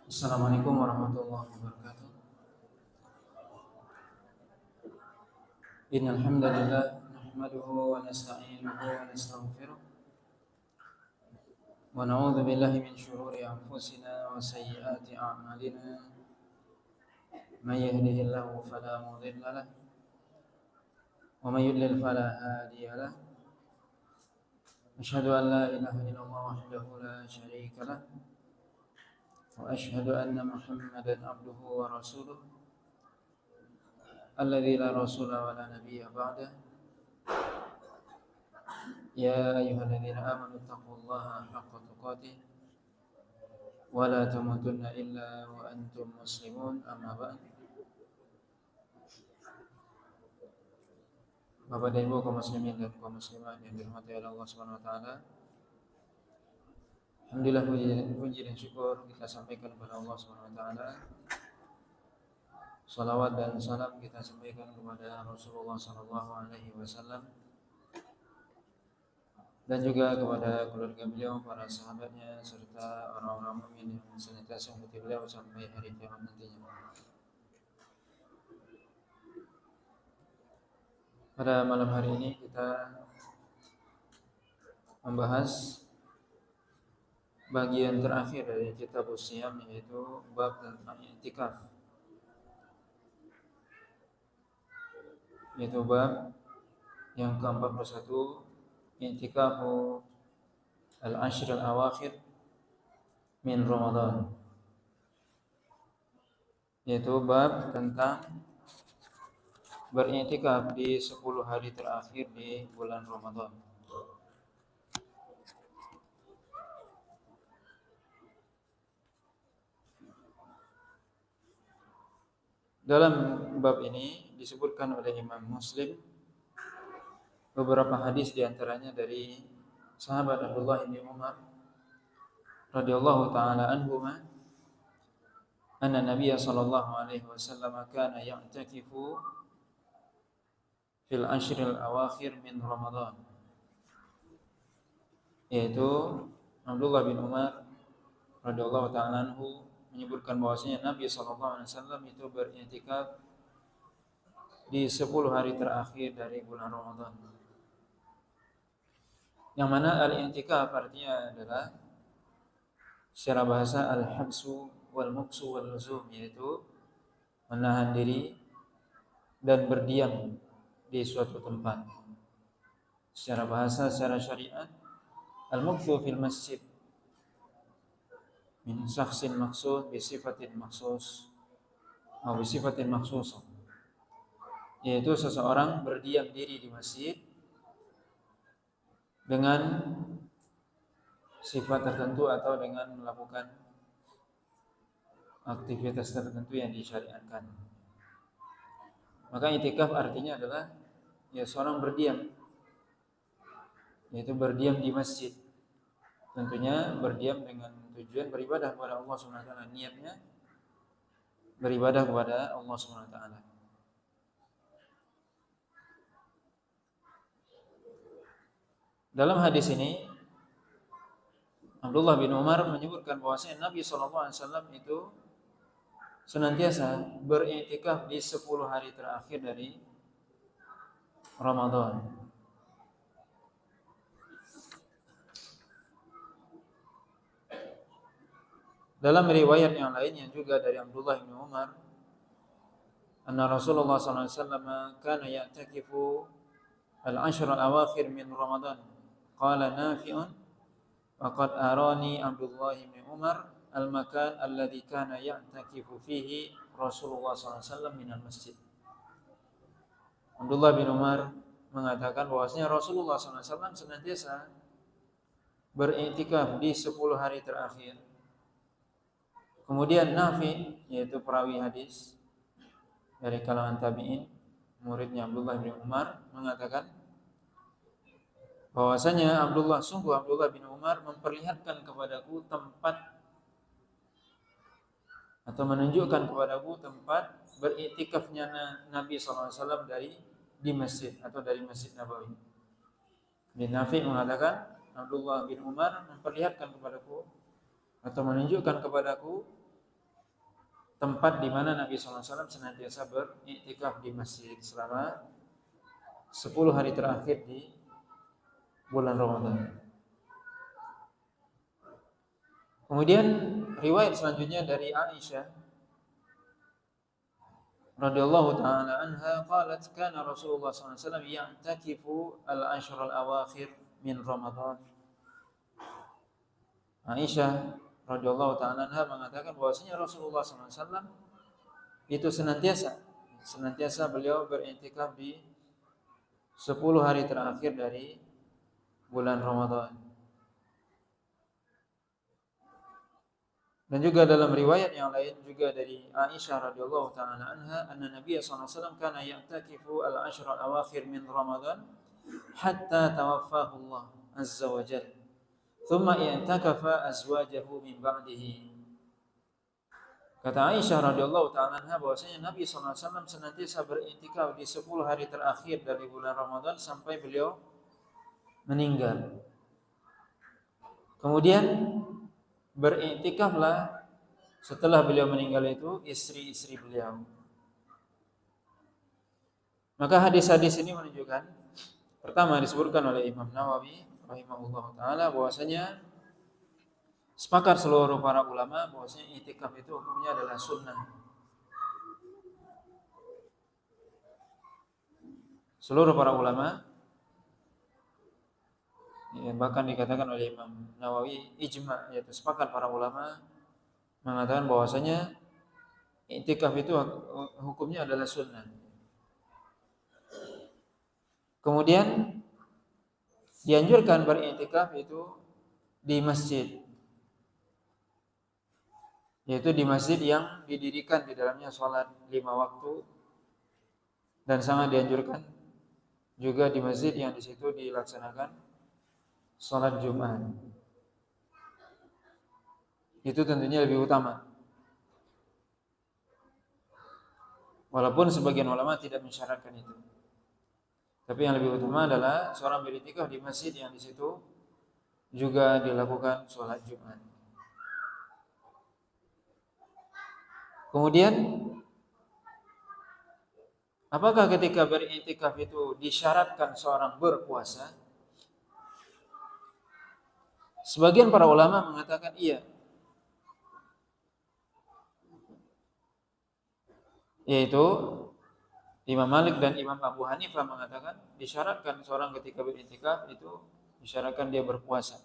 Assalamualaikum warahmatullahi wabarakatuh. Innal hamdalillah nahmaduhu wa nasta'inuhu wa nastaghfiruh wa na'udzu billahi min shururi anfusina wa sayyiati a'malina. May yahdihillahu fala mudilla lahu wa may yudlil fala hadiya lahu. Asyhadu an la ilaha illallah wahdahu la syarika lahu wa asyhadu anna Muhammadan abduhu wa rasuluh alladzi la rasula wa la nabiyya ba'dahu. يا أيها الذين آمنوا اتقوا الله حق تقاته ولا تموتن إلا وأنتم مسلمون. أما بعد. Bapak dan Ibu kaum muslimin dan kaum muslimat yang dirahmati oleh Allah Subhanahu wa taala. Alhamdulillah, puji dan syukur kita sampaikan kepada Allah Subhanahu wa taala. Salawat dan salam kita sampaikan kepada Rasulullah sallallahu alaihi wasallam dan juga kepada keluarga beliau, para sahabatnya, serta orang-orang mukmin yang senantiasa mengikuti beliau sampai hari kiamat nantinya. Pada malam hari ini kita membahas bagian terakhir dari kitab Siyam, yaitu bab tentang i'tikaf, yaitu bab yang ke-41, i'tikafu al-ashr al-awakhir min Ramadan, yaitu bab tentang beriktikaf di 10 hari terakhir di bulan Ramadan. Dalam bab ini disebutkan oleh Imam Muslim beberapa hadis, diantaranya dari sahabat Abdullah bin Umar radhiyallahu taala anhuma, anna Nabiy sallallahu alaihi wasallam kana ya'takifu fil ashril awakhir min Ramadan, yaitu Abdullah bin Umar radhiyallahu taala anhu menyebutkan bahwasanya Nabi sallallahu alaihi wasallam itu beriktikaf di 10 hari terakhir dari bulan Ramadan. Yang mana al-i'tikaf artinya adalah secara bahasa al-habsu wal muksu wal luzum, yaitu menahan diri dan berdiam di suatu tempat. Secara bahasa, secara syariat, al-mukthu fil masjid min syakhsin makhsus bi sifatin makhsus atau bi sifatin makhsusah, yaitu seseorang berdiam diri di masjid dengan sifat tertentu atau dengan melakukan aktivitas tertentu yang disyariatkan. Maka i'tikaf artinya adalah seorang berdiam, yaitu berdiam di masjid. Tentunya berdiam dengan tujuan beribadah kepada Allah Subhanahu wa taala, niatnya beribadah kepada Allah Subhanahu wa taala. Dalam hadis ini Abdullah bin Umar menyebutkan bahwasanya Nabi SAW itu senantiasa beriktikaf di 10 hari terakhir dari Ramadan. Dalam riwayat yang lainnya juga dari Abdullah bin Umar, anna Rasulullah SAW kana ya'takifu al-ashr al-awakhir min Ramadan. Qala Nafi'un wa qad arani Abdullah bin Umar al-makan alladhi kana ya'takifu fihi Rasulullah SAW min al-masjid. Abdullah bin Umar mengatakan bahwasanya Rasulullah SAW senantiasa beriktikaf di 10 hari terakhir. Kemudian Nafi, yaitu perawi hadis dari kalangan tabi'in, muridnya Abdullah bin Umar, mengatakan bahwasanya sungguh Abdullah bin Umar memperlihatkan kepadaku tempat atau menunjukkan kepadaku tempat beriktikafnya Nabi SAW di masjid atau dari Masjid Nabawi. Bin Nafi mengatakan Abdullah bin Umar memperlihatkan kepadaku atau menunjukkan kepadaku tempat di mana Nabi SAW senantiasa beriktikaf di masjid selama 10 hari terakhir di bulan Ramadan. Kemudian riwayat selanjutnya dari Aisyah radhiyallahu taala anha qalat kana Rasulullah sallallahu alaihi wasallam ya'takifu al-ashr al-awakhir min Ramadan. Aisyah radhiyallahu taala anha mengatakan bahwasanya Rasulullah sallallahu alaihi wasallam itu senantiasa beliau beriktikaf di 10 hari terakhir dari bulan Ramadan. Dan juga dalam riwayat yang lain juga dari Aisyah radhiyallahu taala anha, anna Nabi sallallahu alaihi wasallam kana ya'takifu al-ashr al-awakhir min Ramadan hatta tawaffahu Allah azza wa jalla. Thumma i'takafa azwajahu min ba'dihi. Kata Aisyah radhiyallahu taala anha bahwasanya Nabi sallallahu alaihi wasallam senantiasa beriktikaf di 10 hari terakhir dari bulan Ramadan sampai beliau meninggal. Kemudian beriktikaflah setelah beliau meninggal itu istri-istri beliau. Maka hadis-hadis ini menunjukkan, pertama disebutkan oleh Imam Nawawi rahimahullah taala bahwasanya sepakat seluruh para ulama bahwasanya iktikaf itu hukumnya adalah sunnah. Seluruh para ulama, bahkan dikatakan oleh Imam Nawawi ijma', yaitu sepakat para ulama mengatakan bahwasanya iktikaf itu hukumnya adalah sunnah. Kemudian dianjurkan beriktikaf itu di masjid, yaitu di masjid yang didirikan di dalamnya sholat 5 waktu, dan sangat dianjurkan juga di masjid yang di situ dilaksanakan sholat Jumat. Itu tentunya lebih utama. Walaupun sebagian ulama tidak mensyaratkan itu. Tapi yang lebih utama adalah seorang beriktikaf di masjid yang di situ juga dilakukan sholat Jumat. Kemudian, apakah ketika beriktikaf itu disyaratkan seorang berpuasa? Sebagian para ulama mengatakan iya. Yaitu Imam Malik dan Imam Abu Hanifah mengatakan disyaratkan seorang ketika beriktikaf itu disyaratkan dia berpuasa.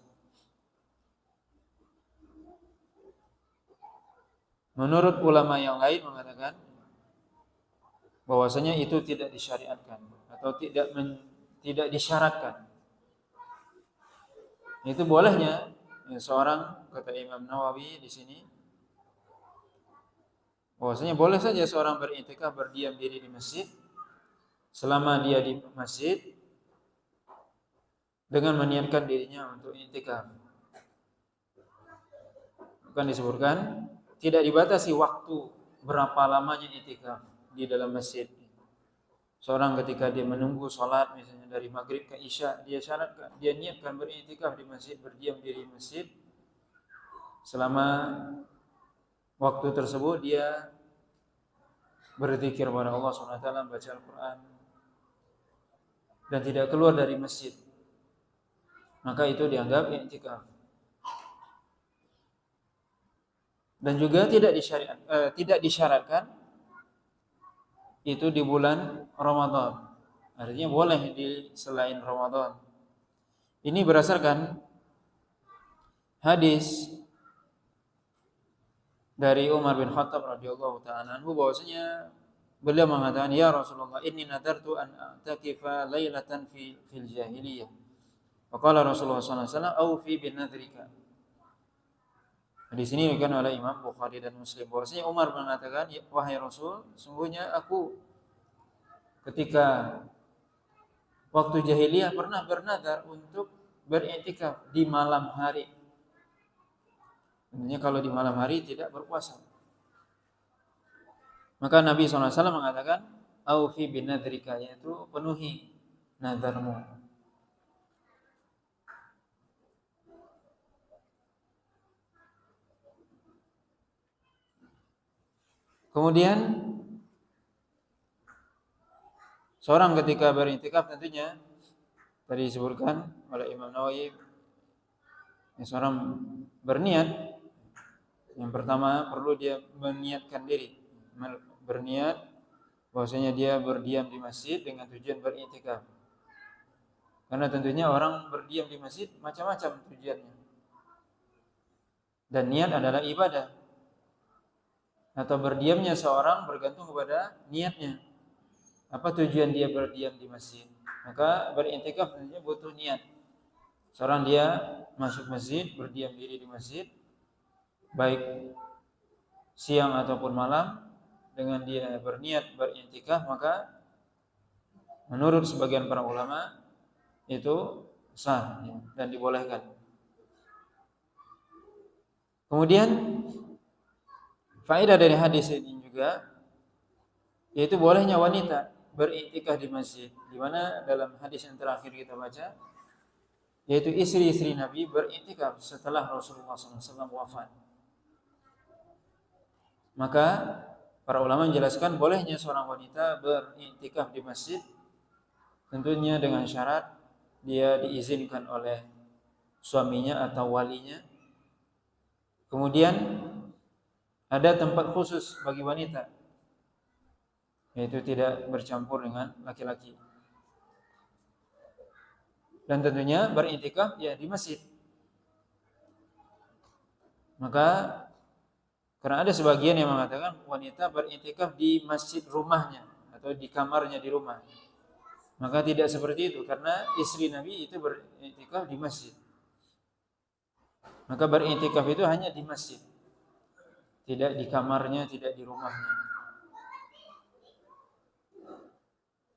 Menurut ulama yang lain mengatakan bahwasanya itu tidak disyariatkan atau tidak disyaratkan. Itu bolehnya seorang, kata Imam Nawawi di sini, bahwasanya boleh saja seorang beriktikaf berdiam diri di masjid selama dia di masjid dengan meniatkan dirinya untuk iktikaf. Bukan disebutkan tidak dibatasi waktu berapa lamanya iktikaf di dalam masjid. Seorang ketika dia menunggu sholat misalnya dari maghrib ke isya, dia niatkan beriktikaf di masjid, berdiam diri di masjid selama waktu tersebut dia berzikir kepada Allah SWT, baca Al-Quran dan tidak keluar dari masjid, maka itu dianggap iktikaf. Dan juga tidak disyaratkan itu di bulan Ramadan. Artinya boleh di selain Ramadan. Ini berdasarkan hadis dari Umar bin Khattab radhiyallahu ta'ala anhu bahwasanya beliau mengatakan, ya Rasulullah, inni nadartu an a'takifa lailatan fil jahiliyah. Faqala Rasulullah sallallahu alaihi wasallam, "Aufi bin nadrika." Di sini dikatakan oleh Imam Bukhari dan Muslim bahwasanya Umar mengatakan, wahai Rasul, sungguhnya aku ketika waktu jahiliyah pernah bernadar untuk beriktikaf di malam hari. Tentunya kalau di malam hari tidak berpuasa. Maka Nabi SAW mengatakan, aufi bin nadrika, yaitu penuhi nadarmu. Kemudian seorang ketika beriktikaf tentunya tadi disebutkan oleh Imam Nawawi, seorang berniat, yang pertama perlu dia meniatkan diri, berniat bahwasanya dia berdiam di masjid dengan tujuan beriktikaf. Karena tentunya orang berdiam di masjid macam-macam tujuannya. Dan niat adalah ibadah. Atau berdiamnya seorang bergantung kepada niatnya. Apa tujuan dia berdiam di masjid? Maka beriktikaf tentunya butuh niat. Seorang dia masuk masjid, berdiam diri di masjid, baik siang ataupun malam, dengan dia berniat beriktikaf, maka menurut sebagian para ulama itu sah ya, dan dibolehkan. Kemudian faedah dari hadis ini juga yaitu bolehnya wanita beriktikaf di masjid, di mana dalam hadis yang terakhir kita baca yaitu istri-istri Nabi beriktikaf setelah Rasulullah SAW wafat. Maka para ulama menjelaskan bolehnya seorang wanita beriktikaf di masjid, tentunya dengan syarat dia diizinkan oleh suaminya atau walinya. Kemudian ada tempat khusus bagi wanita, yaitu tidak bercampur dengan laki-laki. Dan tentunya beriktikaf ya di masjid. Maka karena ada sebagian yang mengatakan wanita beriktikaf di masjid rumahnya atau di kamarnya di rumah. Maka tidak seperti itu, karena istri Nabi itu beriktikaf di masjid. Maka beriktikaf itu hanya di masjid, tidak di kamarnya, tidak di rumahnya.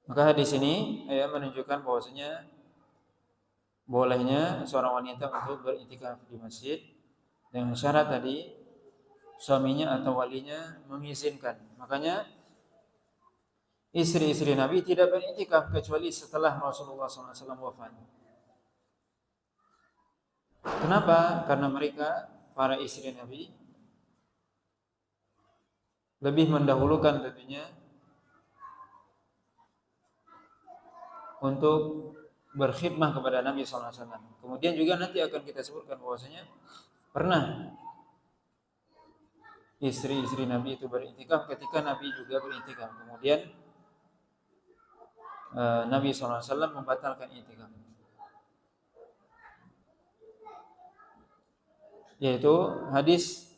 Maka hadis ini menunjukkan bahwasanya bolehnya seorang wanita untuk beriktikaf di masjid dengan syarat tadi suaminya atau walinya mengizinkan. Makanya istri-istri Nabi tidak beriktikaf kecuali setelah Rasulullah SAW wafat. Kenapa? Karena mereka, para istri Nabi, lebih mendahulukan tentunya untuk berkhidmah kepada Nabi SAW. Kemudian juga nanti akan kita sebutkan bahwasanya pernah istri-istri Nabi itu beriktikaf ketika Nabi juga beriktikaf. Kemudian Nabi SAW membatalkan iktikaf, yaitu hadis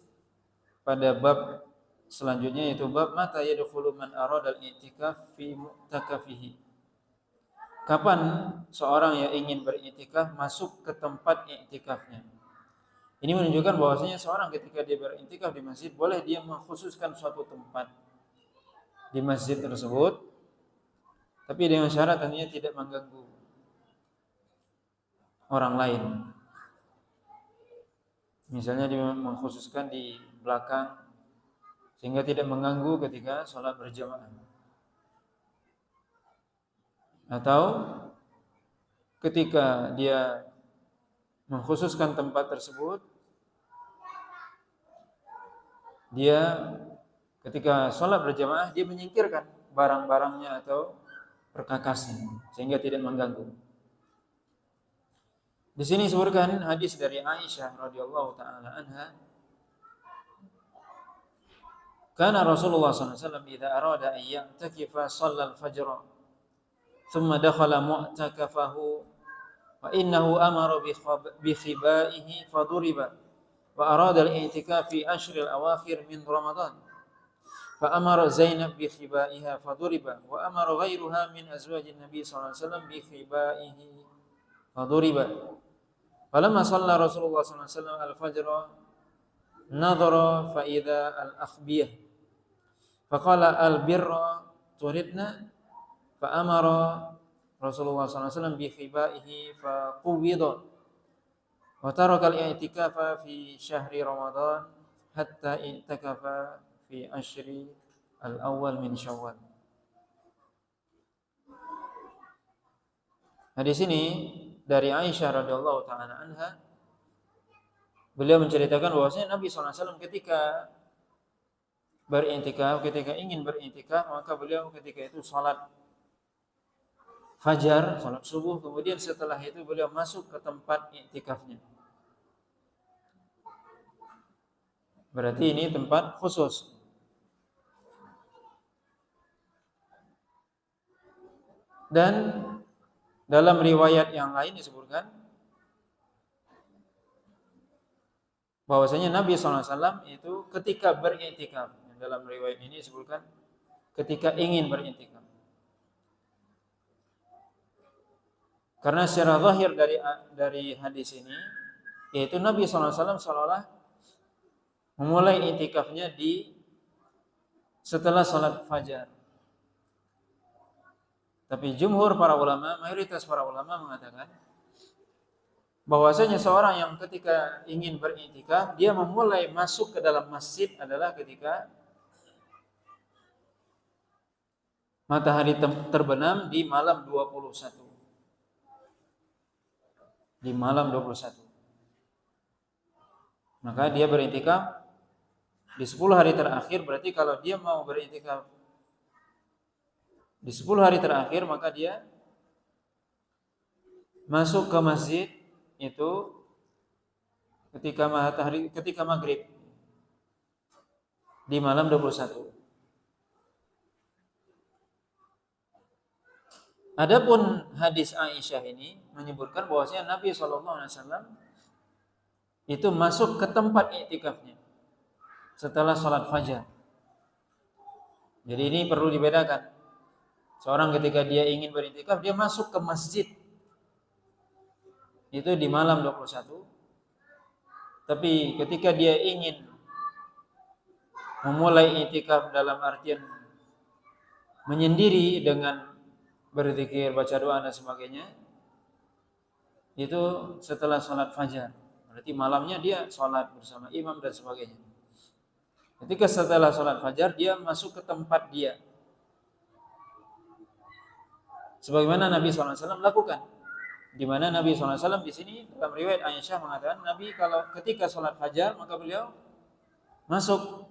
pada bab selanjutnya, yaitu bab mata yadkhulu man arada al-i'tikaf fi mu'takafihi. Kapan seorang yang ingin beriktikaf masuk ke tempat iktikafnya? Ini menunjukkan bahwasanya seorang ketika dia beriktikaf di masjid, boleh dia mengkhususkan suatu tempat di masjid tersebut, tapi dengan syarat tentunya tidak mengganggu orang lain. Misalnya dia mengkhususkan di belakang sehingga tidak mengganggu ketika sholat berjamaah. Atau ketika dia mengkhususkan tempat tersebut, dia ketika sholat berjamaah dia menyingkirkan barang-barangnya atau perkakasnya sehingga tidak mengganggu. Di sini disebutkan hadis dari Aisyah radhiyallahu taala anha, kana Rasulullah sallallahu alaihi wasallam idza arada an ya'takifa shalla al-fajr thumma dakhala mu'takafahu wa innahu amara bi khibaihi faduriba wa arada al-i'tikaf fi ashr al-awakhir min Ramadan fa amara Zainab bi khibaiha faduriba wa amara ghayruha min azwajin Nabi sallallahu alaihi wasallam bi khibaihi faduriba. Falamma shalla Rasulullah sallallahu alaihi wasallam al-fajr nadhara fa idza al-akhbiyah faqala al-birra turidna fa amara Rasulullah sallallahu alaihi wasallam bi khibaihi fa quwwida wa taraka al-i'tikafa fi syahri Ramadan hatta i'takafa fi ashri al-awwal min Syawal. Hadis ini dari Aisyah radhiyallahu taala anha, beliau menceritakan bahwasanya Nabi SAW ketika beriktikaf, ketika ingin beriktikaf, maka beliau ketika itu salat fajar, salat subuh, kemudian setelah itu beliau masuk ke tempat iktikafnya. Berarti ini tempat khusus. Dan dalam riwayat yang lain disebutkan bahwasanya Nabi SAW itu ketika beriktikaf, dalam riwayat ini disebutkan ketika ingin beriktikaf. Karena secara zahir dari hadis ini, yaitu Nabi SAW seolah memulai iktikafnya setelah salat fajar. Tapi jumhur para ulama, mayoritas para ulama mengatakan bahwasanya seorang yang ketika ingin beriktikaf, dia memulai masuk ke dalam masjid adalah ketika matahari terbenam di malam 21. Di malam 21. Maka dia beriktikaf di 10 hari terakhir. Berarti kalau dia mau beriktikaf di 10 hari terakhir, maka dia masuk ke masjid itu ketika maghrib di malam 21. Adapun hadis Aisyah ini menyebutkan bahwasanya Nabi SAW itu masuk ke tempat iktikafnya setelah salat fajar. Jadi ini perlu dibedakan. Seorang ketika dia ingin beriktikaf, dia masuk ke masjid itu di malam 21. Tapi ketika dia ingin memulai iktikaf dalam artian menyendiri dengan berzikir, baca doa dan sebagainya, itu setelah sholat fajar. Berarti malamnya dia sholat bersama imam dan sebagainya. Ketika setelah sholat fajar, dia masuk ke tempat dia, sebagaimana Nabi SAW lakukan. Di mana Nabi SAW di sini dalam riwayat Aisyah mengatakan, Nabi kalau ketika sholat fajar maka beliau masuk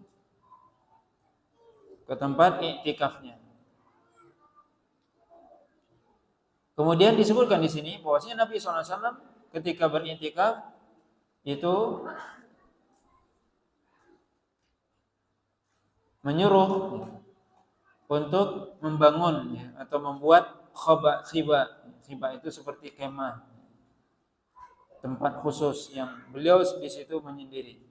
ke tempat iktikafnya. Kemudian disebutkan di sini bahwasanya Nabi SAW ketika beriktikaf itu menyuruh untuk membangun atau membuat khibah itu seperti kemah, tempat khusus yang beliau di situ menyendiri.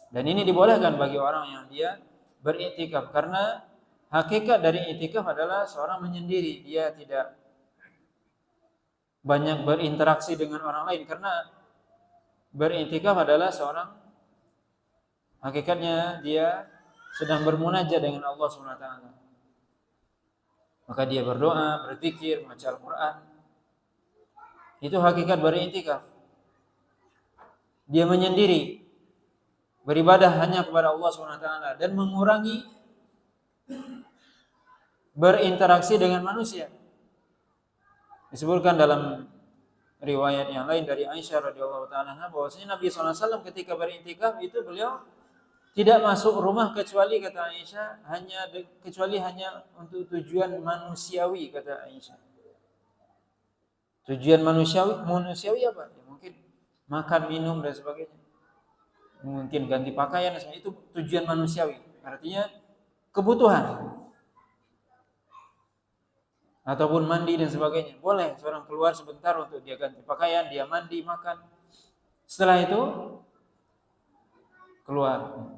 Dan ini dibolehkan bagi orang yang dia beriktikaf, karena hakikat dari iktikaf adalah seorang menyendiri, dia tidak banyak berinteraksi dengan orang lain. Karena beriktikaf adalah seorang hakikatnya dia sedang bermunajat dengan Allah SWT. Maka dia berdoa, berzikir, membaca Al-Quran. Itu hakikat beriktikaf. Dia menyendiri, beribadah hanya kepada Allah SWT dan mengurangi berinteraksi dengan manusia. Disebutkan dalam riwayat yang lain dari Aisyah radhiyallahu taala bahwasanya Nabi SAW ketika beriktikaf itu beliau tidak masuk rumah kecuali, kata Aisyah, kecuali hanya untuk tujuan manusiawi, kata Aisyah. Tujuan manusiawi apa? Ya, mungkin makan, minum dan sebagainya. Mungkin ganti pakaian dan sebagainya, itu tujuan manusiawi. Artinya kebutuhan. Ataupun mandi dan sebagainya. Boleh seorang keluar sebentar untuk dia ganti pakaian, dia mandi, makan. Setelah itu keluar.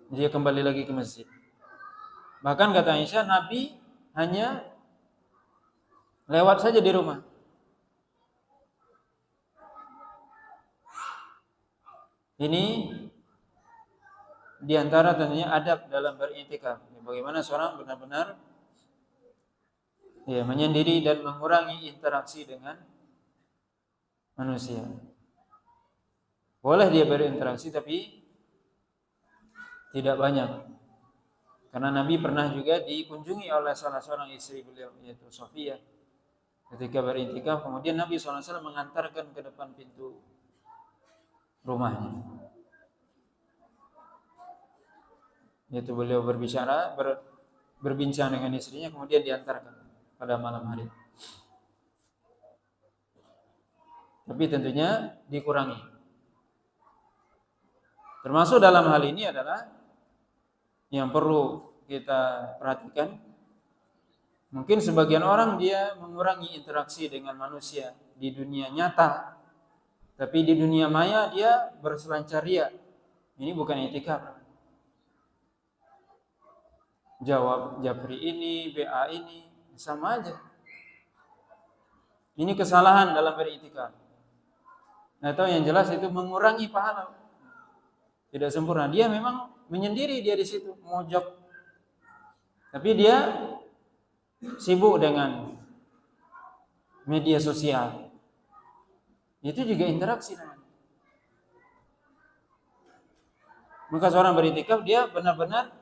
Dia kembali lagi ke masjid. Bahkan kata Aisyah, Nabi hanya lewat saja di rumah. Ini diantara tentunya adab dalam beriktikaf. Bagaimana seorang benar-benar menyendiri dan mengurangi interaksi dengan manusia. Boleh dia berinteraksi tapi tidak banyak. Karena Nabi pernah juga dikunjungi oleh salah seorang istri beliau, yaitu Sofia, ketika beriktikaf. Kemudian Nabi SAW mengantarkan ke depan pintu rumahnya. yaitu beliau berbincang dengan istrinya kemudian diantarkan pada malam hari. Tapi tentunya dikurangi. Termasuk dalam hal ini adalah yang perlu kita perhatikan, mungkin sebagian orang dia mengurangi interaksi dengan manusia di dunia nyata, tapi di dunia maya dia berselancar ria. Ini bukan itikaf. Jawab japri ini, BA ini, sama aja. Ini kesalahan dalam beritikaf. Atau yang jelas itu mengurangi pahala. Tidak sempurna. Dia memang menyendiri dia di situ, mojok. Tapi dia sibuk dengan media sosial. Itu juga interaksi namanya. Maka seorang beritikaf dia benar-benar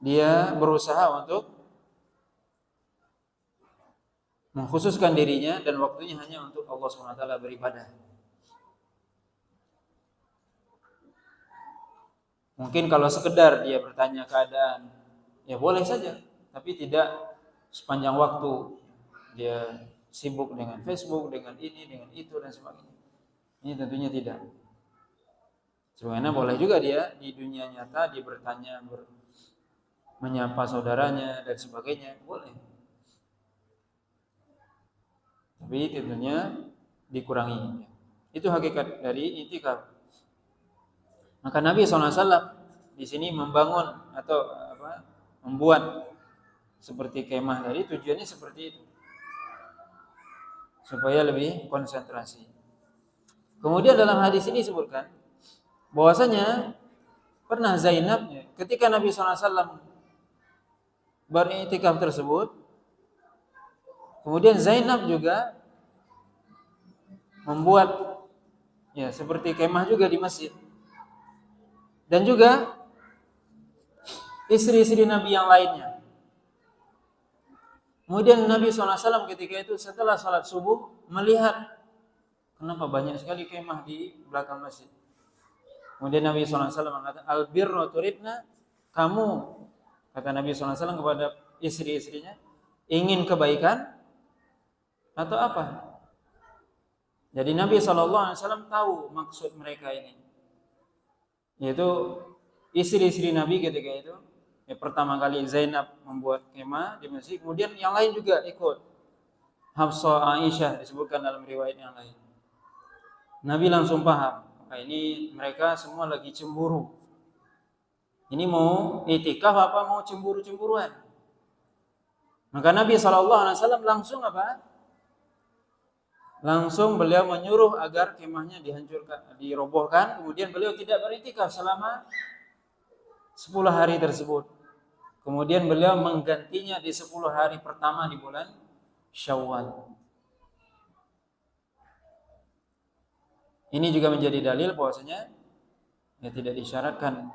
dia berusaha untuk mengkhususkan dirinya dan waktunya hanya untuk Allah SWT beribadah. Mungkin kalau sekedar dia bertanya keadaan, ya boleh saja, tapi tidak sepanjang waktu dia sibuk dengan Facebook, dengan ini, dengan itu dan sebagainya. Ini tentunya tidak. Sebenarnya boleh juga dia di dunia nyata dia bertanya, menyapa saudaranya dan sebagainya, boleh. Tapi tentunya dikurangi. Itu hakikat dari i'tikaf. Maka Nabi SAW di sini membangun atau membuat seperti kemah tadi, tujuannya seperti itu, supaya lebih konsentrasi. Kemudian dalam hadis ini disebutkan bahwasanya pernah Zainab ketika Nabi SAW beriktikaf tersebut, kemudian Zainab juga membuat seperti kemah juga di masjid. Dan juga istri-istri Nabi yang lainnya. Kemudian Nabi SAW ketika itu setelah salat subuh melihat kenapa banyak sekali kemah di belakang masjid. Kemudian Nabi SAW mengatakan, Al-birru turidna, kamu, kata Nabi SAW kepada istri-istrinya, ingin kebaikan atau apa? Jadi Nabi SAW tahu maksud mereka ini, yaitu istri-istri Nabi ketika itu. Pertama kali Zainab membuat kemah di masjid, kemudian yang lain juga ikut. Hafsah, Aisyah disebutkan dalam riwayat yang lain. Nabi langsung paham, ini mereka semua lagi cemburu. Ini mau itikaf apa mau cemburu-cemburuan? Maka Nabi SAW langsung Langsung beliau menyuruh agar kemahnya dihancurkan, dirobohkan. Kemudian beliau tidak beritikaf selama 10 hari tersebut. Kemudian beliau menggantinya di 10 hari pertama di bulan Syawal. Ini juga menjadi dalil bahwasanya tidak disyaratkan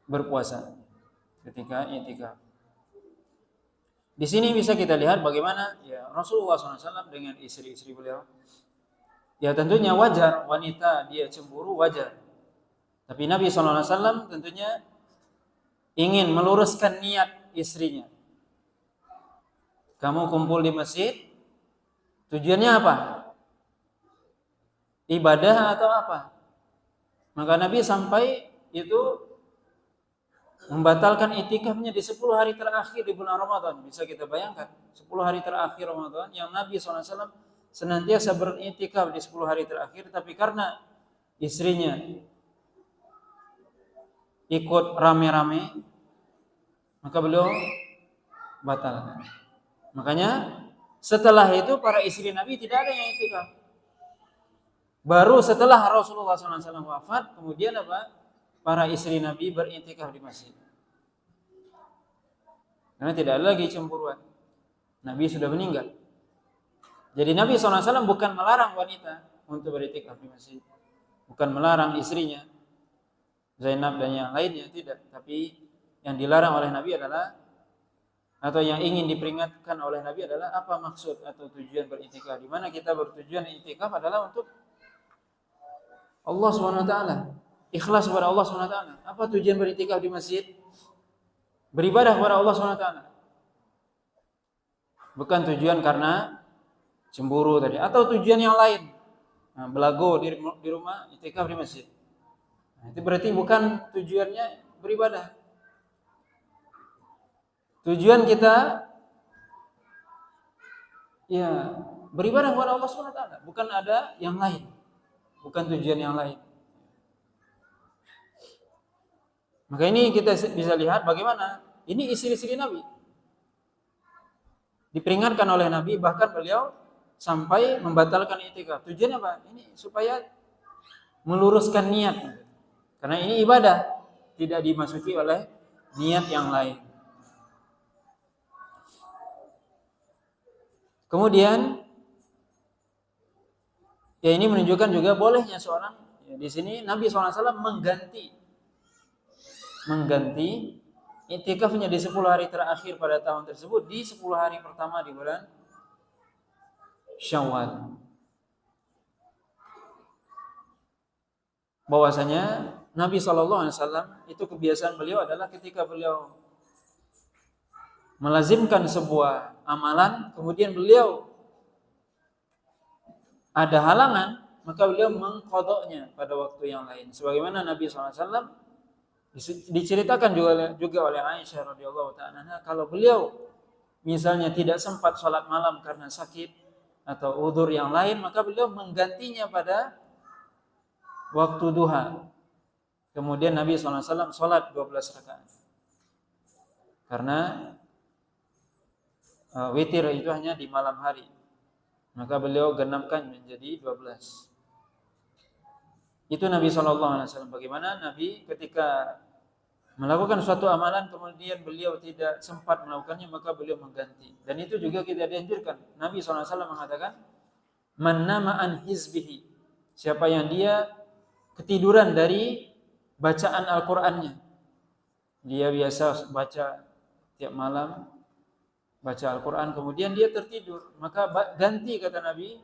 berpuasa ketika i'tikaf. Di sini bisa kita lihat bagaimana Rasulullah SAW dengan istri-istri beliau. Tentunya wajar wanita dia cemburu, wajar. Tapi Nabi SAW tentunya ingin meluruskan niat istrinya. Kamu kumpul di masjid, tujuannya apa? Ibadah atau apa? Maka Nabi sampai itu membatalkan i'tikafnya di 10 hari terakhir di bulan Ramadan. Bisa kita bayangkan 10 hari terakhir Ramadan yang Nabi SAW senantiasa beriktikaf di 10 hari terakhir, tapi karena istrinya ikut rame-rame maka beliau batalkan. Makanya setelah itu para istri Nabi tidak ada yang i'tikaf. Baru setelah Rasulullah SAW wafat, kemudian para istri Nabi beriktikaf di masjid. Karena tidak ada lagi cemburuan. Nabi sudah meninggal. Jadi Nabi SAW bukan melarang wanita untuk beriktikaf di masjid. Bukan melarang istrinya, Zainab dan yang lainnya, tidak. Tapi yang dilarang oleh Nabi adalah, atau yang ingin diperingatkan oleh Nabi adalah apa maksud atau tujuan beriktikaf. Di mana kita bertujuan iktikaf adalah untuk Allah Subhanahu wa taala. Ikhlas kepada Allah Subhanahu wa taala. Apa tujuan beriktikaf di masjid? Beribadah kepada Allah Subhanahu wa taala. Bukan tujuan karena cemburu tadi atau tujuan yang lain. Nah, belago di rumah, iktikaf di masjid. Nah, itu berarti bukan tujuannya beribadah. Tujuan kita ya beribadah kepada Allah Subhanahu wa taala, bukan ada yang lain. Bukan tujuan yang lain. Maka ini kita bisa lihat bagaimana ini istri-istri Nabi. Diperingatkan oleh Nabi, bahkan beliau sampai membatalkan iktikaf. Tujuannya apa? Ini supaya meluruskan niat. Karena ini ibadah, tidak dimasuki oleh niat yang lain. Kemudian ya ini menunjukkan juga bolehnya seorang ya, di sini Nabi SAW mengganti iktikafnya di 10 hari terakhir pada tahun tersebut di 10 hari pertama di bulan Syawal. Bahwasanya Nabi SAW itu kebiasaan beliau adalah ketika beliau melazimkan sebuah amalan, kemudian beliau ada halangan, maka beliau mengqadanya pada waktu yang lain. Sebagaimana Nabi SAW diceritakan juga oleh Aisyah radhiyallahu ta'ala, kalau beliau misalnya tidak sempat sholat malam karena sakit atau udzur yang lain, maka beliau menggantinya pada waktu duha. Kemudian Nabi SAW sholat 12 rakaat. Karena witir itu hanya di malam hari, maka beliau genapkan menjadi 12. Itu Nabi SAW. Bagaimana Nabi ketika melakukan suatu amalan kemudian beliau tidak sempat melakukannya, maka beliau mengganti. Dan itu juga kita dianjurkan. Nabi SAW mengatakan, man nama an hizbihi, siapa yang dia ketiduran dari bacaan Al-Qur'annya. Dia biasa baca tiap malam, baca Al-Qur'an, kemudian dia tertidur, maka ganti kata Nabi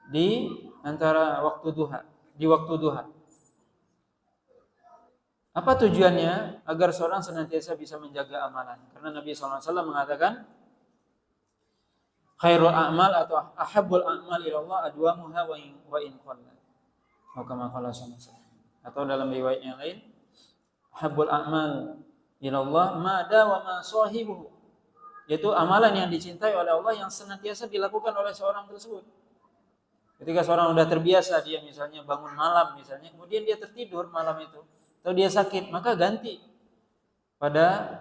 di antara waktu duha, di waktu duha. Apa tujuannya? Agar seorang senantiasa bisa menjaga amalan. Karena Nabi SAW mengatakan, khairul a'mal atau ahabbul a'mal ilallah adwamuha wa in qalla. Atau dalam riwayat yang lain, ahabbul a'mal ilallah ma dawa ma sahibuhu. Yaitu amalan yang dicintai oleh Allah yang senantiasa dilakukan oleh seorang tersebut. Ketika seorang sudah terbiasa, dia misalnya bangun malam misalnya, kemudian dia tertidur malam itu, atau dia sakit, maka ganti pada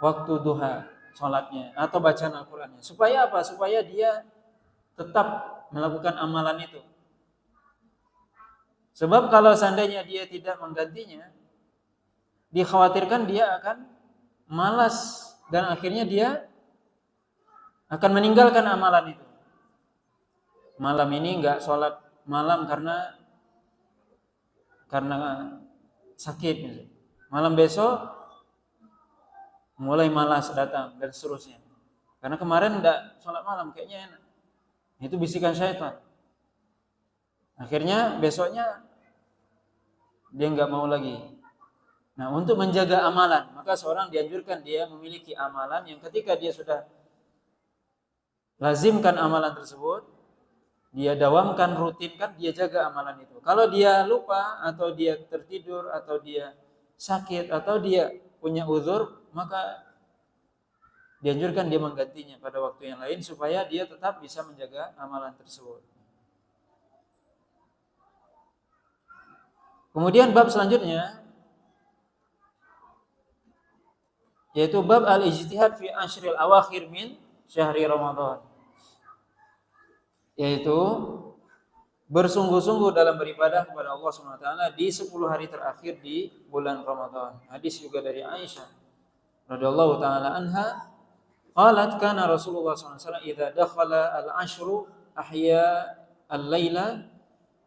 waktu duha sholatnya atau bacaan Al-Qur'annya. Supaya apa? Supaya dia tetap melakukan amalan itu. Sebab kalau seandainya dia tidak menggantinya, dikhawatirkan dia akan malas dan akhirnya dia akan meninggalkan amalan itu. Malam ini enggak sholat malam karena sakit. Malam besok mulai malas datang dan seterusnya. Karena kemarin enggak sholat malam, kayaknya enak. Itu bisikan syaitan. Akhirnya besoknya dia enggak mau lagi. Nah, untuk menjaga amalan, maka seorang dianjurkan dia memiliki amalan yang ketika dia sudah lazimkan amalan tersebut, dia dawamkan, rutinkan, dia jaga amalan itu. Kalau dia lupa atau dia tertidur atau dia sakit atau dia punya uzur, maka dianjurkan dia menggantinya pada waktu yang lain supaya dia tetap bisa menjaga amalan tersebut. Kemudian bab selanjutnya yaitu bab al-ijtihad fi ashril awakhir min syahri Ramadan. Yaitu bersungguh-sungguh dalam beribadah kepada Allah Subhanahu wa taala di 10 hari terakhir di bulan Ramadan. Hadis juga dari Aisyah radhiyallahu taala anha, qalat kana Rasulullah sallallahu alaihi wasallam idza dakhala al-ashru ahya al-laila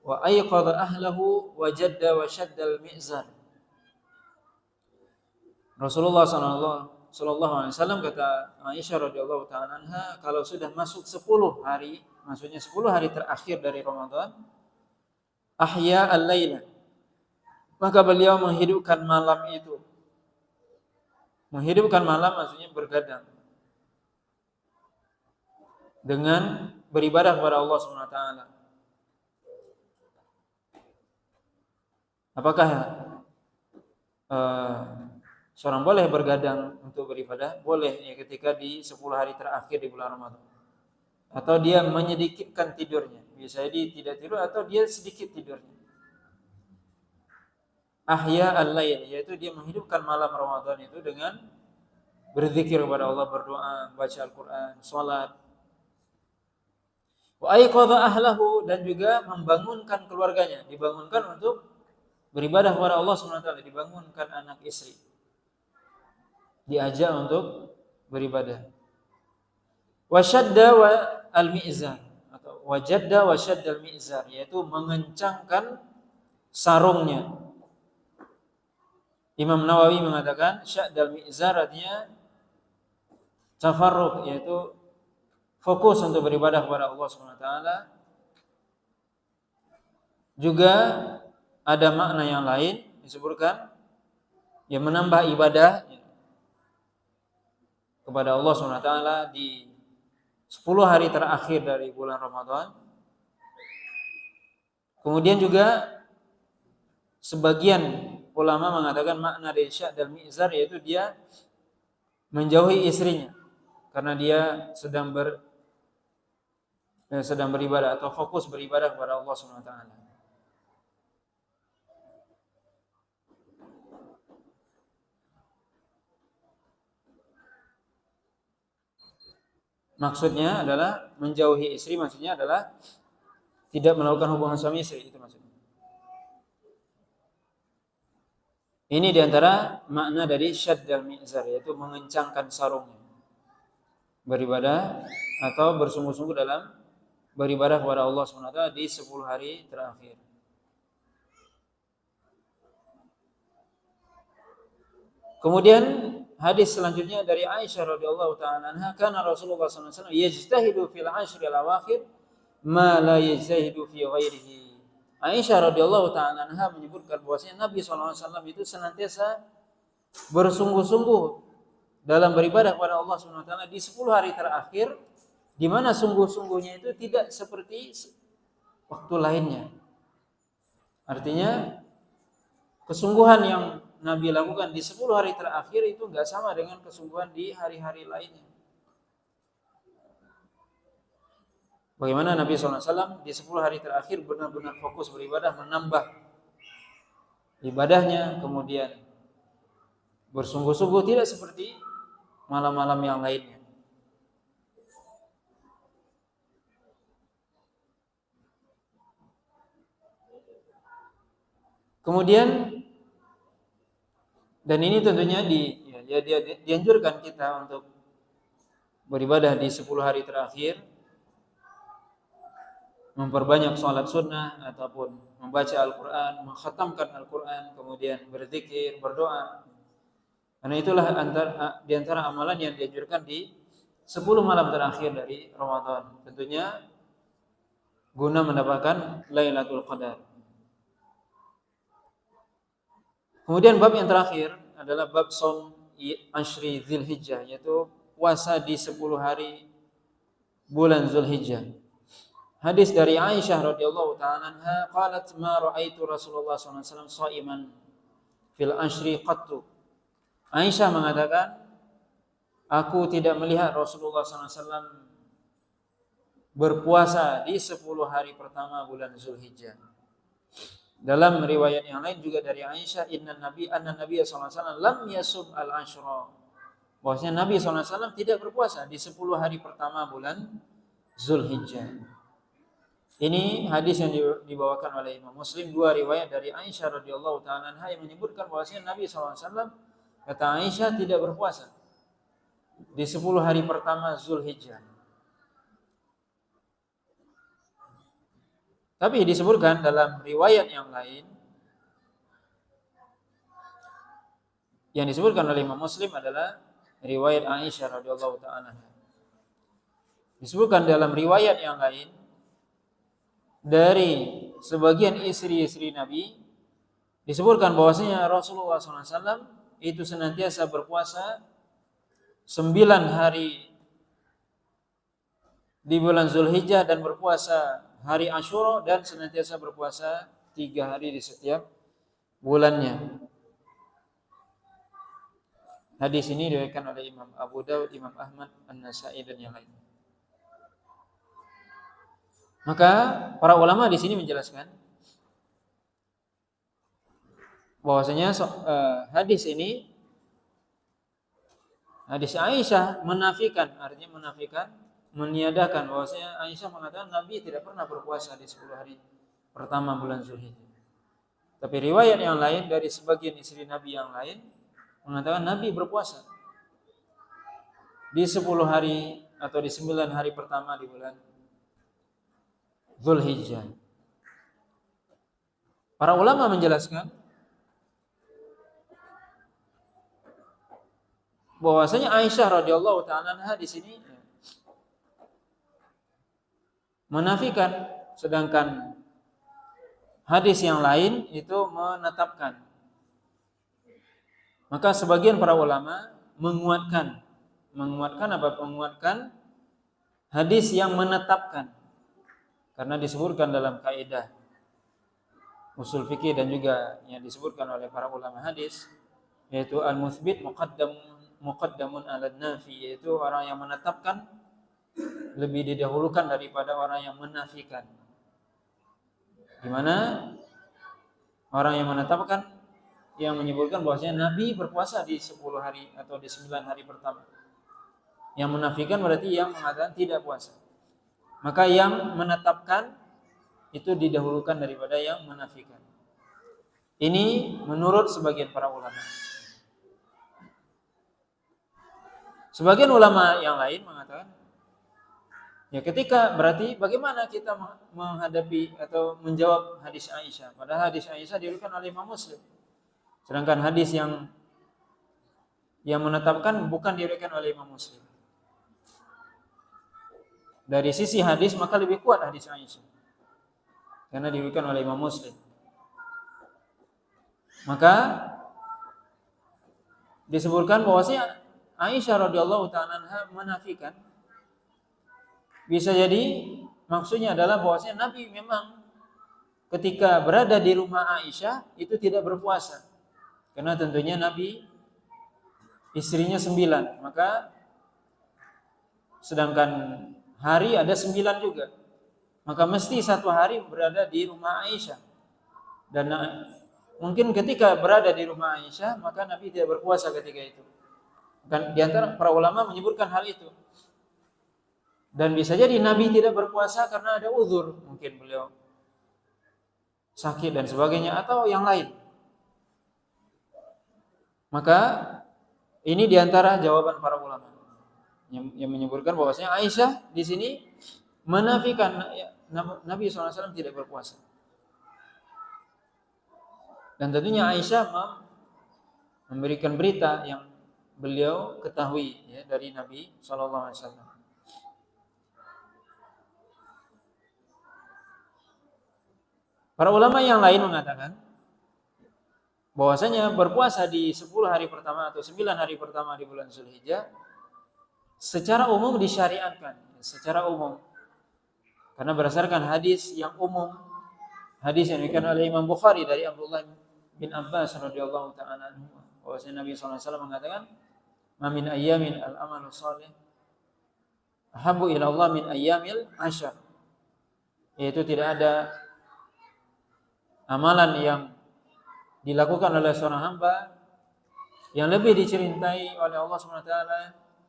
wa ayqadha ahlahu wa jadda wa shadda al-mi'zar. Rasulullah sallallahu alaihi wasallam, kata Aisyah radhiyallahu taala anha, kalau sudah masuk 10 hari, maksudnya 10 hari terakhir dari Ramadan, ahya al-laila, maka beliau menghidupkan malam itu. Menghidupkan malam maksudnya bergadang dengan beribadah kepada Allah Subhanahu wa taala. Apakah seorang boleh bergadang untuk beribadah? Boleh ya, ketika di 10 hari terakhir di bulan Ramadan. Atau dia menyedikitkan tidurnya. Biasanya dia tidak tidur atau dia sedikit tidurnya. Ahya al-lail, yaitu dia menghidupkan malam Ramadan itu dengan berzikir kepada Allah, berdoa, baca Al-Quran, sholat. Wa ayqadha ahlahu, dan juga membangunkan keluarganya, dibangunkan untuk beribadah kepada Allah Subhanahu wa taala, dibangunkan anak istri, diajak untuk beribadah. Washadda wa al-mi'zar, atau wajadda wa shadda al-mi'zar, yaitu mengencangkan sarungnya. Imam Nawawi mengatakan syaddal mi'zar artinya tafarruq, yaitu fokus untuk beribadah kepada Allah Subhanahu wa taala. Juga ada makna yang lain disebutkan yang menambah ibadah kepada Allah Subhanahu wa taala di 10 hari terakhir dari bulan Ramadan. Kemudian juga sebagian ulama mengatakan makna dari syaddal mi'zar yaitu dia menjauhi istrinya karena dia sedang beribadah atau fokus beribadah kepada Allah Subhanahu wa taala. Maksudnya adalah menjauhi istri, maksudnya adalah tidak melakukan hubungan suami istri, itu maksudnya. Ini diantara makna dari syaddal mi'zar, yaitu mengencangkan sarungnya, beribadah atau bersungguh-sungguh dalam beribadah kepada Allah Subhanahu wa taala di 10 hari terakhir. Kemudian hadis selanjutnya dari Aisyah radhiyallahu taala anha, kana Rasulullah sallallahu alaihi wasallam yajtahidu fil ashri al-awakhir ma la yajtahidu fi ghairihi. Aisyah radhiyallahu taala anha menyebutkan bahwasanya Nabi sallallahu alaihi wasallam itu senantiasa bersungguh-sungguh dalam beribadah kepada Allah Subhanahu wa taala di 10 hari terakhir, di mana sungguh-sungguhnya itu tidak seperti waktu lainnya. Artinya kesungguhan yang Nabi lakukan di 10 hari terakhir itu enggak sama dengan kesungguhan di hari-hari lainnya. Bagaimana Nabi SAW di 10 hari terakhir benar-benar fokus beribadah, menambah ibadahnya, kemudian bersungguh-sungguh, tidak seperti malam-malam yang lainnya. Kemudian, dan ini tentunya dianjurkan kita untuk beribadah di 10 hari terakhir, memperbanyak sholat sunnah ataupun membaca Al-Quran, mengkhatamkan Al-Quran, kemudian berzikir, berdoa. Karena itulah di antara amalan yang dianjurkan di 10 malam terakhir dari Ramadan. Tentunya guna mendapatkan Lailatul Qadar. Kemudian bab yang terakhir adalah bab shaum Ashri Dzulhijjah, yaitu puasa di 10 hari bulan Zulhijjah. Hadis dari Aisyah radhiyallahu ta'ala anha, qalat ma ra'aitu Rasulullah sallallahu alaihi wasallam sha'iman fil ashri qattu. Aisyah mengatakan, aku tidak melihat Rasulullah sallallahu alaihi wasallam berpuasa di 10 hari pertama bulan Zulhijjah. Dalam riwayat yang lain juga dari Aisyah, anna Nabi sallallahu alaihi wasallam lam yasum al-ashra. Bahwasanya Nabi sallallahu alaihi wasallam tidak berpuasa di 10 hari pertama bulan Zulhijjah. Ini hadis yang dibawakan oleh Imam Muslim, dua riwayat dari Aisyah radhiyallahu ta'ala anha yang menyebutkan bahwasanya Nabi SAW, kata Aisyah, tidak berpuasa di 10 hari pertama Zulhijjah. Tapi disebutkan dalam riwayat yang lain, yang disebutkan oleh Imam Muslim adalah riwayat Aisyah radhiyallahu ta'ala anha. Disebutkan dalam riwayat yang lain dari sebagian istri-istri Nabi disebutkan bahwasanya Rasulullah SAW itu senantiasa berpuasa 9 hari di bulan Zulhijjah dan berpuasa hari Asyura dan senantiasa berpuasa 3 hari di setiap bulannya. Hadis ini diriwayatkan oleh Imam Abu Dawud, Imam Ahmad, An-Nasa'i dan yang lainnya. Maka para ulama di sini menjelaskan bahwasanya hadis ini, hadis Aisyah menafikan, artinya menafikan, meniadakan bahwasanya Aisyah mengatakan Nabi tidak pernah berpuasa di 10 hari pertama bulan Zulhijjah. Tapi riwayat yang lain dari sebagian istri Nabi yang lain mengatakan Nabi berpuasa di 10 hari atau di 9 hari pertama di bulan Zulhijjah. Para ulama menjelaskan bahwasanya Aisyah radhiyallahu taala anha di sini menafikan, sedangkan hadis yang lain itu menetapkan. Maka sebagian para ulama menguatkan hadis yang menetapkan, karena disebutkan dalam kaidah usul fikih dan juga yang disebutkan oleh para ulama hadis, yaitu al-mutsbit muqaddamun 'ala nafi, yaitu orang yang menetapkan lebih didahulukan daripada orang yang menafikan. Di mana orang yang menetapkan yang menyebutkan bahwasanya Nabi berpuasa di 10 hari atau di 9 hari pertama. Yang menafikan berarti yang mengatakan tidak puasa. Maka yang menetapkan itu didahulukan daripada yang menafikan. Ini menurut sebagian para ulama. Sebagian ulama yang lain mengatakan, ya ketika berarti bagaimana kita menghadapi atau menjawab hadis Aisyah? Padahal hadis Aisyah diriwayatkan oleh Imam Muslim. Sedangkan hadis yang menetapkan bukan diriwayatkan oleh Imam Muslim. Dari sisi hadis maka lebih kuat hadis Aisyah, karena diriwayatkan oleh Imam Muslim. Maka disebutkan bahwasanya Aisyah radhiyallahu taala anha menafikan. Bisa jadi maksudnya adalah bahwasanya Nabi memang ketika berada di rumah Aisyah itu tidak berpuasa. Karena tentunya Nabi istrinya 9, maka sedangkan hari ada 9 juga. Maka mesti satu hari berada di rumah Aisyah. Dan mungkin ketika berada di rumah Aisyah, maka Nabi tidak berpuasa ketika itu. Dan di antara para ulama menyebutkan hal itu. Dan bisa jadi Nabi tidak berpuasa karena ada uzur, mungkin beliau sakit dan sebagainya atau yang lain. Maka ini diantara jawaban para ulama yang menyebutkan bahwasanya Aisyah di sini menafikan Nabi SAW tidak berpuasa. Dan tentunya Aisyah memberikan berita yang beliau ketahui ya, dari Nabi SAW. Para ulama yang lain mengatakan bahwasanya berpuasa di 10 hari pertama atau 9 hari pertama di bulan Zulhijjah secara umum disyariatkan, secara umum. Karena berdasarkan hadis yang umum, hadis yang diriwayatkan oleh Imam Bukhari dari Abdullah bin Abbas radhiyallahu taala anhu, bahwasanya Nabi SAW mengatakan, "Ma min ayyamin al-amalu shalih ahabbu ila Allah min ayyamil ashar." Yaitu tidak ada amalan yang dilakukan oleh seorang hamba yang lebih dicintai oleh Allah SWT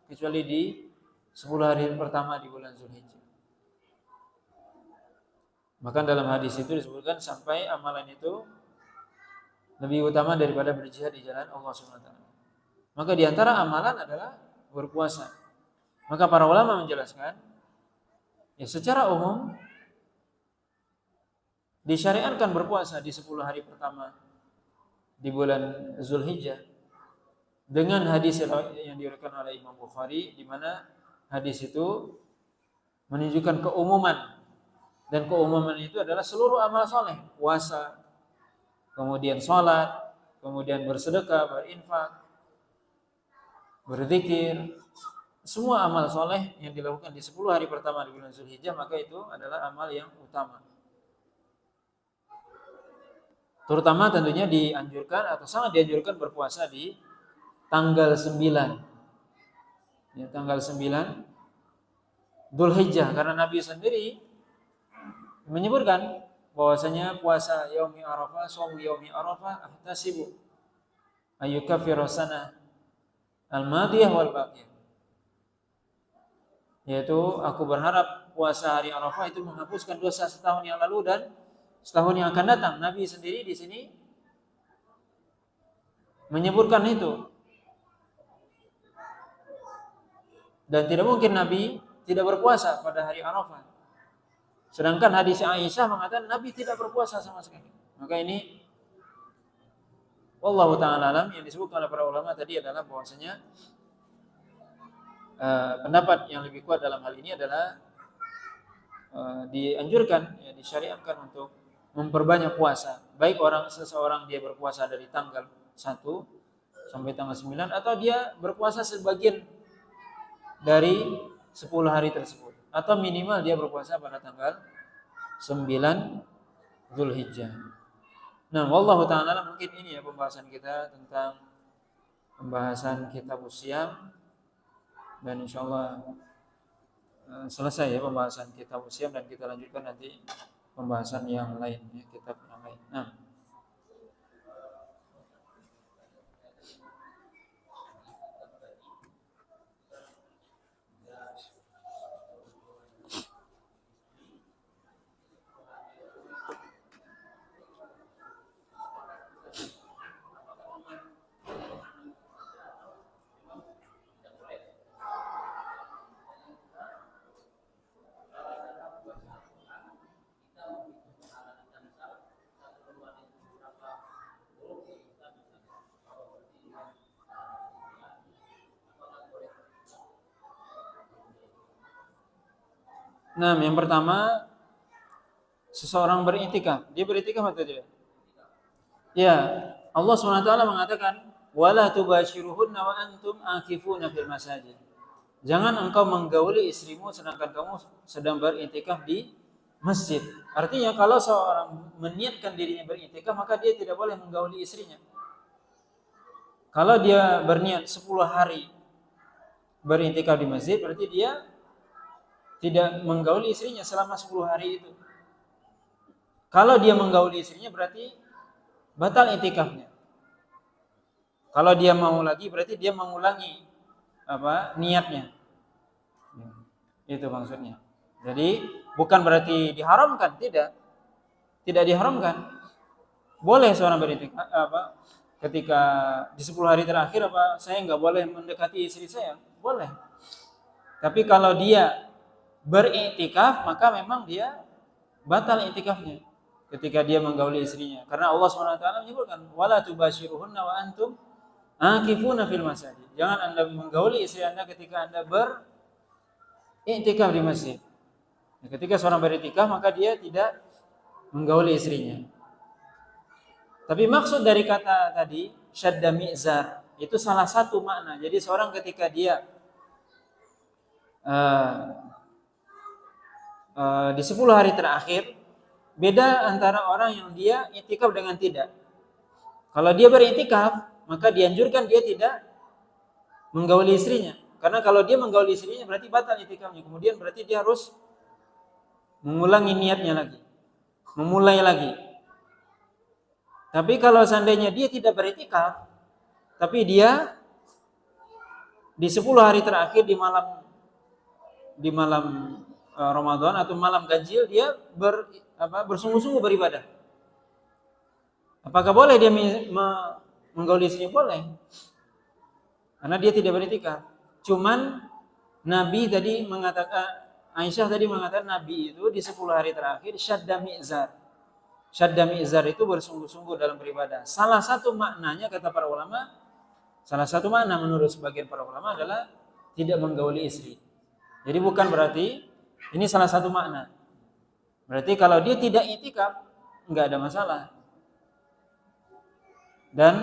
kecuali di 10 hari pertama di bulan Zulhijjah. Bahkan dalam hadis itu disebutkan sampai amalan itu lebih utama daripada berjihad di jalan Allah SWT. Maka di antara amalan adalah berpuasa. Maka para ulama menjelaskan, ya secara umum disyariatkan berpuasa di 10 hari pertama di bulan Zulhijjah dengan hadis yang diriwayatkan oleh Imam Bukhari, di mana hadis itu menunjukkan keumuman Dan keumuman itu adalah seluruh amal soleh, puasa, kemudian sholat, kemudian bersedekah, berinfak, berzikir, semua amal soleh yang dilakukan di 10 hari pertama di bulan Zulhijjah, maka itu adalah amal yang utama. Terutama tentunya dianjurkan atau sangat dianjurkan berpuasa di tanggal 9. Ya, tanggal 9 Dzulhijjah, karena Nabi sendiri menyebutkan bahwasanya puasa yaumi Arafah, shaum yaumi Arafah ahtasibu ayyukaffiru sanah al-madiyah wal baqiyah. Yaitu aku berharap puasa hari Arafah itu menghapuskan dosa setahun yang lalu dan setahun yang akan datang. Nabi sendiri di sini menyebutkan itu. Dan tidak mungkin Nabi tidak berpuasa pada hari Arafah. Sedangkan hadis Aisyah mengatakan Nabi tidak berpuasa sama sekali. Maka ini wallahu ta'ala alam, yang disebutkan oleh para ulama tadi adalah bahwasanya pendapat yang lebih kuat dalam hal ini adalah dianjurkan, ya, disyariatkan untuk memperbanyak puasa. Baik seseorang dia berpuasa dari tanggal 1 sampai tanggal 9, atau dia berpuasa sebagian dari 10 hari tersebut, atau minimal dia berpuasa pada tanggal 9 Dzulhijjah. Nah, wallahu ta'ala mungkin ini ya pembahasan kita tentang pembahasan kitab Shiyam, dan insyaallah selesai ya pembahasan kitab Shiyam, dan kita lanjutkan nanti pembahasan yang lain ya, kitab yang lain. Nah, yang pertama, seseorang beriktikaf. Dia beriktikaf atau tidak? Ya, Allah SWT mengatakan, "Wala tubashiruhunna wa antum akifuna fil masajid." Jangan engkau menggauli istrimu sedangkan kamu sedang beriktikaf di masjid. Artinya kalau seorang meniatkan dirinya beriktikaf, maka dia tidak boleh menggauli istrinya. Kalau dia berniat 10 hari beriktikaf di masjid, berarti dia tidak menggauli istrinya selama 10 hari itu. Kalau dia menggauli istrinya berarti batal iktikafnya. Kalau dia mau lagi berarti dia mengulangi niatnya. Itu maksudnya. Jadi bukan berarti diharamkan, tidak. Tidak diharamkan. Boleh seorang beriktikaf ketika di 10 hari terakhir saya enggak boleh mendekati istri saya? Boleh. Tapi kalau dia beriktikaf, maka memang dia batal iktikafnya ketika dia menggauli istrinya, karena Allah SWT menyebutkan wala tubashiruhunna wa antum akifuna fil masajid. Jangan Anda menggauli istri Anda ketika Anda beriktikaf di masjid. Ketika seorang beriktikaf, maka dia tidak menggauli istrinya. Tapi maksud dari kata tadi syadda mi'zar itu salah satu makna. Jadi seorang ketika dia di 10 hari terakhir, beda antara orang yang dia iktikaf dengan tidak. Kalau dia beriktikaf, maka dianjurkan dia tidak menggauli istrinya. Karena kalau dia menggauli istrinya berarti batal iktikafnya. Kemudian berarti dia harus mengulangi niatnya lagi, memulai lagi. Tapi kalau seandainya dia tidak beriktikaf, tapi dia di 10 hari terakhir di malam Ramadan atau malam ganjil dia bersungguh-sungguh beribadah. Apakah boleh dia menggauli istrinya? Boleh. Karena dia tidak beriktikaf. Cuman Nabi tadi mengatakan, Aisyah tadi mengatakan Nabi itu di 10 hari terakhir syadda mi'zar. Syadda mi'zar itu bersungguh-sungguh dalam beribadah. Salah satu maknanya kata para ulama, salah satu makna menurut sebagian para ulama adalah tidak menggauli istri. Jadi bukan berarti ini salah satu makna. Berarti kalau dia tidak itikaf nggak ada masalah. Dan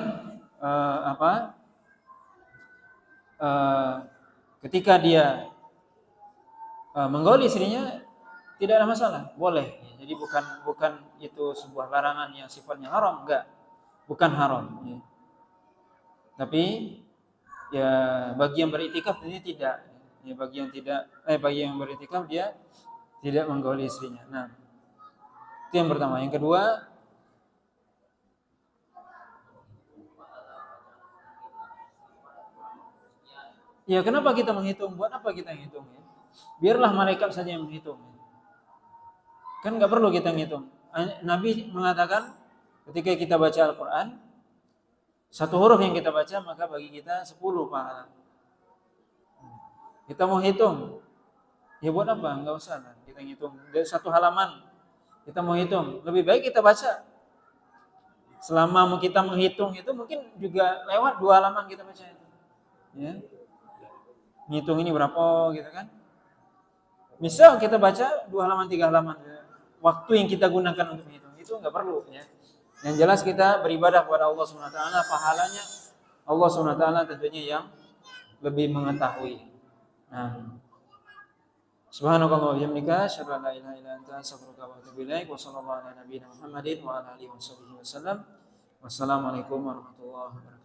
ketika dia menggauli istrinya tidak ada masalah, boleh. Jadi bukan itu sebuah larangan yang sifatnya haram, enggak. Bukan haram. Ya. Tapi ya bagi yang beritikaf ini tidak. Ya, bagi yang beritikaf dia tidak menggauli istrinya. Nah, itu yang pertama. Yang kedua, ya kenapa kita menghitung? Buat apa kita menghitung? Ya? Biarlah malaikat saja yang menghitung. Kan nggak perlu kita ngitung. Nabi mengatakan ketika kita baca Al-Quran, satu huruf yang kita baca maka bagi kita 10 pahala. Kita mau hitung, ya buat apa? Nggak usah lah kita ngitung. Dari satu halaman kita mau hitung, lebih baik kita baca. Selama kita menghitung itu mungkin juga lewat 2 halaman kita baca. Ya. Ngitung ini berapa gitu kan? Misal kita baca 2 halaman 3 halaman, waktu yang kita gunakan untuk menghitung itu nggak perlu. Ya. Yang jelas kita beribadah kepada Allah SWT, pahalanya Allah SWT tentunya yang lebih mengetahui. Nah, subhanakallah wa bihamdika asyhadu an la ilaha illa anta astaghfiruka wa atubu ilaik wa sallallahu ala nabiyyina Muhammadin wa ala alihi wasallam. Wassalamualaikum warahmatullahi wabarakatuh.